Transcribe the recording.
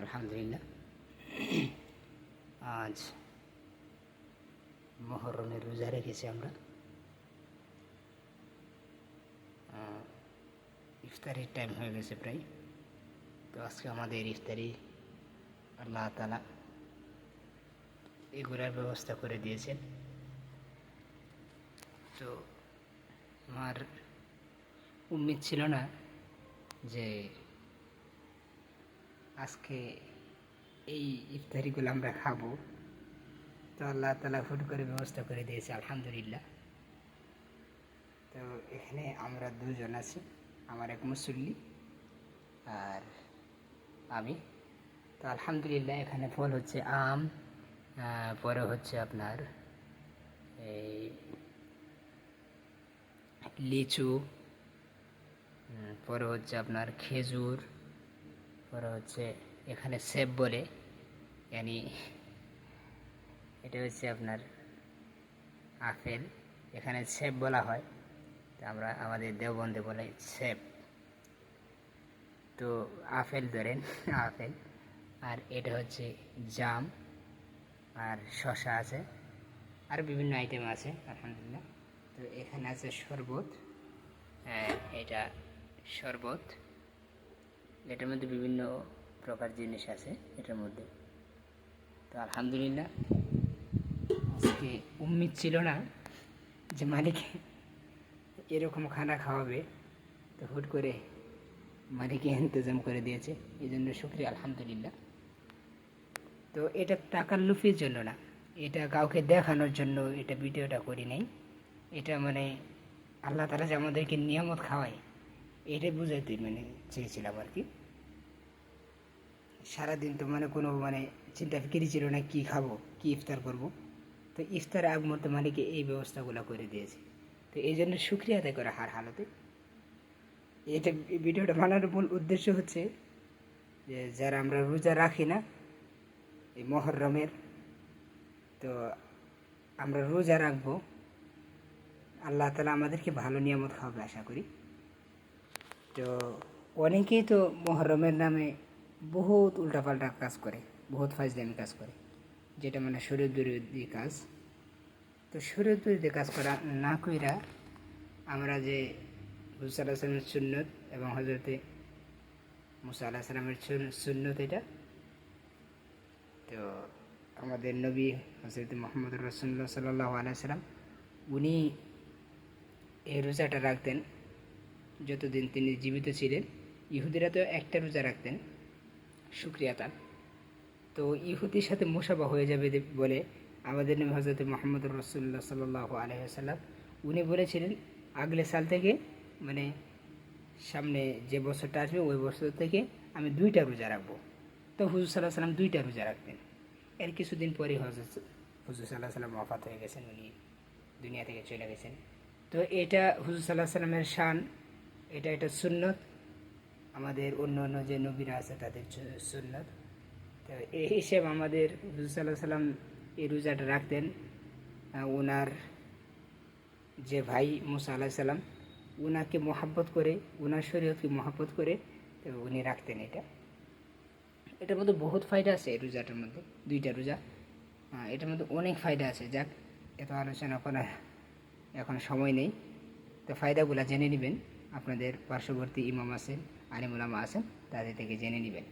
আলহামদুলিল্লাহ। আজ মুহররমের রোজা রেখেছি আমরা। ইফতারির টাইম হয়ে গেছে প্রায়। তো আজকে আমাদের ইফতারি আল্লাহ তাআলা এগুলার ব্যবস্থা করে দিয়েছেন। তো আমার উম্মিদ ছিল না যে আজকে এই ইফতারিগুলো আমরা খাবো। তো আল্লাহ তাআলা হুট করে ব্যবস্থা করে দিয়েছে, আলহামদুলিল্লাহ। তো এখানে আমরা দুজন আছি, আমার এক মুসল্লি আর আমি। তো আলহামদুলিল্লাহ এখানে ফল হচ্ছে আম, পরে হচ্ছে আপনার এই লিচু, পরে হচ্ছে আপনার খেজুর, পরে হচ্ছে এখানে সেব বলে, यानी এটা হচ্ছে আপনার আপেল, এখানে সেব বলা হয়। তো আমরা আমাদের দেওবন্দে বলে সেব। তো আপেল ধরেন আপেল, আর এটা হচ্ছে জাম, আর শসা আছে, আর বিভিন্ন আইটেম আছে আলহামদুলিল্লাহ। তো এখানে আছে শরবত, এটা শরবত, এটার মধ্যে বিভিন্ন প্রকার জিনিস আছে এটার মধ্যে। তো আলহামদুলিল্লাহ আজকে উম্মিদ ছিল না যে মালিক এরকম খানা খাওয়াবে, তো হুট করে মালিক ইন্তজাম করে দিয়েছে, এই জন্য শুকরিয়া আলহামদুলিল্লাহ। তো এটা তাকাল্লুফের জন্য না, এটা কাউকে দেখানোর জন্য এটা ভিডিওটা করি নাই। এটা মানে আল্লাহ তাআলা যে আমাদেরকে নিয়ামত খাওয়ায় এটা বুঝাইতে চেয়েছিলাম আর কি। সারাদিন তো কোনো চিন্তা ফিকিরই ছিল না কি খাবো, কি ইফতার করব। তো ইফতার আগ মুহূর্তে মালিকে এই ব্যবস্থাগুলো করে দিয়েছে। তো এই জন্য শুকরিয়া আদায় করা হার হালতে। এটা ভিডিওটা বানানোর মূল উদ্দেশ্য হচ্ছে যে যারা আমরা রোজা রাখি না এই মুহররমের, তো আমরা রোজা রাখবো, আল্লাহ তাআলা আমাদেরকে ভালো নিয়ামত খাওয়াবে আশা করি। তো অনেকেই তো মুহররমের নামে বহুত উল্টাপাল্টা কাজ করে, বহুত ফাজলামি কাজ করে, যেটা শরীয়ত বিরোধী কাজ। তো শরীয়ত বিরোধী কাজ করা না কইরা আমরা যে হুজুর সাল্লাল্লাহু আলাইহি ওয়াসাল্লামের সুন্নত এবং হযরতে মুসা আলাইহিস সালামের সুন্নত এটা, তো আমাদের নবী হযরত মুহাম্মদুর রাসূলুল্লাহ সাল্লাল্লাহু আলাইহি ওয়াসাল্লাম উনি এই রোজাটা রাখতেন যতদিন তিনি জীবিত ছিলেন। ইহুদিরা তো একটা রোজা রাখতেন, শুকরিয়া তার। তো ইহুদির সাথে মুসাফা হয়ে যাবে বলে আমাদের নবী হযরত মুহাম্মদুর রাসূলুল্লাহ সাল্লাল্লাহু আলাইহি ওয়াসাল্লাম উনি বলেছিলেন আগলে সাল থেকে, সামনে যে বছরটা আসবে ওই বছর থেকে আমি 2টা রোজা রাখবো। তো হুজুর সাল্লাল্লাহু আলাইহি ওয়াসাল্লাম 2টা রোজা রাখতেন। এর কিছুদিন পরে হুজুর সাল্লাল্লাহু আলাইহি ওয়াসাল্লাম ওয়াফাত হয়ে গেছেন, উনি দুনিয়া থেকে চলে গেছেন। তো এটা হুজুর সাল্লাল্লাহু আলাইহি ওয়াসাল্লামের শান, এটা সুন্নত, আমাদের অন্য অন্য যে নবীরা আছে তাদের সুন্নত। তো এই হিসেবে আমাদের হুজুর সাল্লাল্লাহু আলাইহি ওয়াসাল্লাম এই রোজাটা রাখতেন। ওনার যে ভাই মুসা আলাইহিস সালাম উনাকে মহাব্বত করে, ওনার শরীয়তকে মহাব্বত করে তো উনি রাখতেন এটা। এটার মধ্যে বহুত ফায়দা আছে এই রোজাটার মধ্যে, 2টা রোজা, এটার মধ্যে অনেক ফায়দা আছে। যাক, এত আলোচনা করার এখন সময় নেই। তো ফায়দাগুলো জেনে নেবেন, আপনাদের পার্শ্ববর্তী ইমাম আছেন, আলিম উলামা আছেন, তাদের থেকে জেনে নেবেন।